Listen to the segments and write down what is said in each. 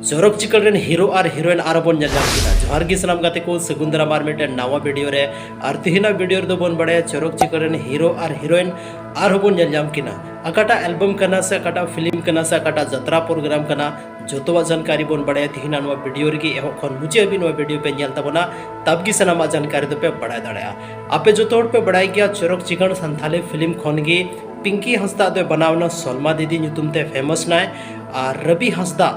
चौरक चिकल rain hero और heroine are बन जाम किना जोहार गी सनाम गाते को सगुंदरा मार मिटे नवा वीडियो रे और तिहिना वीडियो रे दो बन बड़े चौरक चिकल रेन हीरो और हीरोइन आर बन जाम किना अकाटा एल्बम कना से अकाटा फिल्म कना से अकाटा जत्रा प्रोग्राम कना जोतवा जानकारी बन बड़े तिहिना नवा वीडियो रे एहो खन मुझे भी नवा वीडियो पे नेल तबना तब गी सनामा जानकारी दो पे बड़ा दड़या आपे जोतो पे बड़ाई गया चौरक चिकन संथाली फिल्म खन गी पिंकी हंसदा दो बनावना सलमा दीदी ᱧᱩᱛᱩᱢ ते फेमस नाय और रवि हंसदा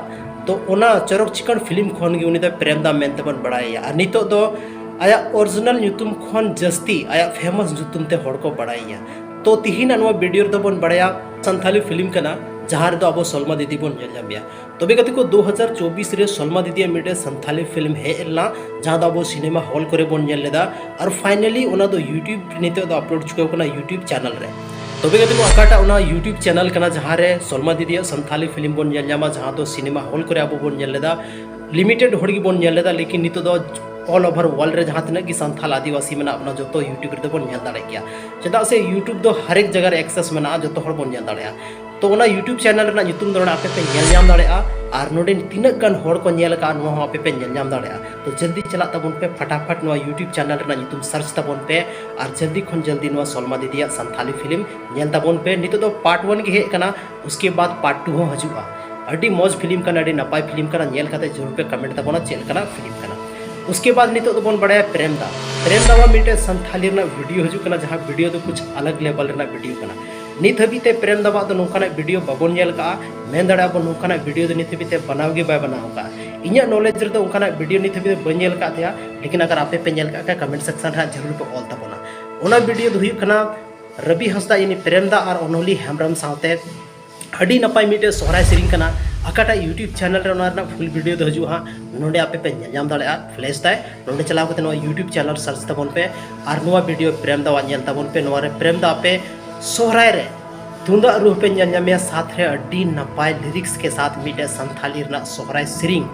तो ओना चौरक चिकन फिल्म खन गे उनी दो प्रेमदा मेनते बन बड़ाया और नितो दो आया ओरिजिनल ᱧᱩᱛᱩᱢ खन जस्ती आया फेमस ᱧᱩᱛᱩᱢ ते हड़ को बड़ाया तो तिहिना नवा वीडियो दो बन बड़ाया संथाली फिल्म कना जहाँ दो अब सलमा दीदी बन जलमिया तबे गति को 2024 रे सलमा दीदी मिटे संथाली फिल्म हेलना जहाँ अब सिनेमा हॉल करे बन लेदा और फाइनली ओना दो यूट्यूब निते दो अपलोड चुके कना यूट्यूब चैनल रे तबे गति को अकाटा ओना यूट्यूब चैनल कना जहाँ रे सलमा दीदी संथाली फिल्म बन जामा जहाँ दो सिनेमा हॉल करे अब बन लेदा लिमिटेड हड़ी बन लेदा लेकिन नितो दो ऑल ओवर वर्ल्ड रे जहाँ तना कि संथाल आदिवासी में अपना जो यूट्यूब रे बन दाड़े गया चेदा से यूट्यूब दो हर एक जगह एक्सेस में जो हड़ बन दाड़े तो ओना यूट्यूब चैनल रे ᱧᱩᱛᱩᱢ दो आपे पे नेल जाम दाड़े और नोडे तीना गान हड़ को नेल का नो आपे पे नेल जाम दाड़े तो जल्दी चला तबन पे फटाफट नो यूट्यूब चैनल रे ᱧᱩᱛᱩᱢ सर्च तबन पे और जल्दी खन जल्दी नो सलमा दीदी संथाली फिल्म नेल तबन पे नितो दो पार्ट 1 के हे कना उसके बाद पार्ट 2 हो हजुआ अडी मौज फिल्म कना अडी नपाय फिल्म कना नेल खाते जरूर पे कमेंट तबना चेल कना फिल्म कना उसके बाद नितो तो बन बड़ा प्रेमदा मिटे संथाली ना वीडियो हजू कना जहाँ वीडियो तो कुछ अलग लेवल ना वीडियो कना नित हबीते प्रेमदा दो नोकाना वीडियो बाबन नेल का मेन दाड़ा बो नोकाना वीडियो दो नित हबीते बनाव गे बाय बनाव का इन्या नॉलेज रे तो उनकाना वीडियो नित हबीते बन नेल का थया लेकिन अगर आपे पे नेल का कमेंट सेक्शन रे जरूर पे ऑल तबना ओना वीडियो दो हुई कना रवि हंसदा यानी प्रेमदा और ओनोली हेमरम साथे अडी नपाय मिटे सोहराय सेरिंग कना अकाटा यूट्यूब चैनल रे ओना फुल वीडियो दो हजू हाँ नोडे आपे पे नाम दाड़ा फ्लैश ताय नोडे चलाव कते नो यूट्यूब चैनल सर्च तबन पे और नोवा वीडियो प्रेमदा वा नेल तबन पे नोवा रे प्रेमदा आपे सोहराय रे तुंदा रूह पे नामे साथ रे अडी नपाय लिरिक्स के साथ मिटे संथाली रे सोहराय सेरिंग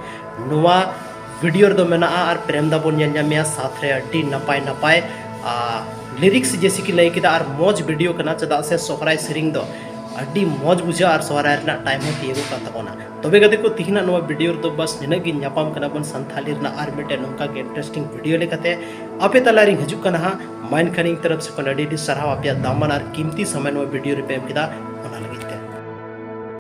नोवा वीडियो दो मेना और प्रेमदा बन नामे साथ रे अडी नपाय नपाय लिरिक्स जैसे कि लई किदा और मौज वीडियो कना चदा से सोहराय सेरिंग दो अड्डी मौज बुझा और सोहराय रना टाइम हो तीगो का तबना तबे गते को तिहिना नवा वीडियो तो बस निनगी न्यापाम कना बन संथाली रना आर मिटे नोका के इंटरेस्टिंग वीडियो लेकते आपे तलारी हजू कना माइन खनिंग तरफ से कना डी सराव आपया दामन और कीमती समय नवा वीडियो रे पे किदा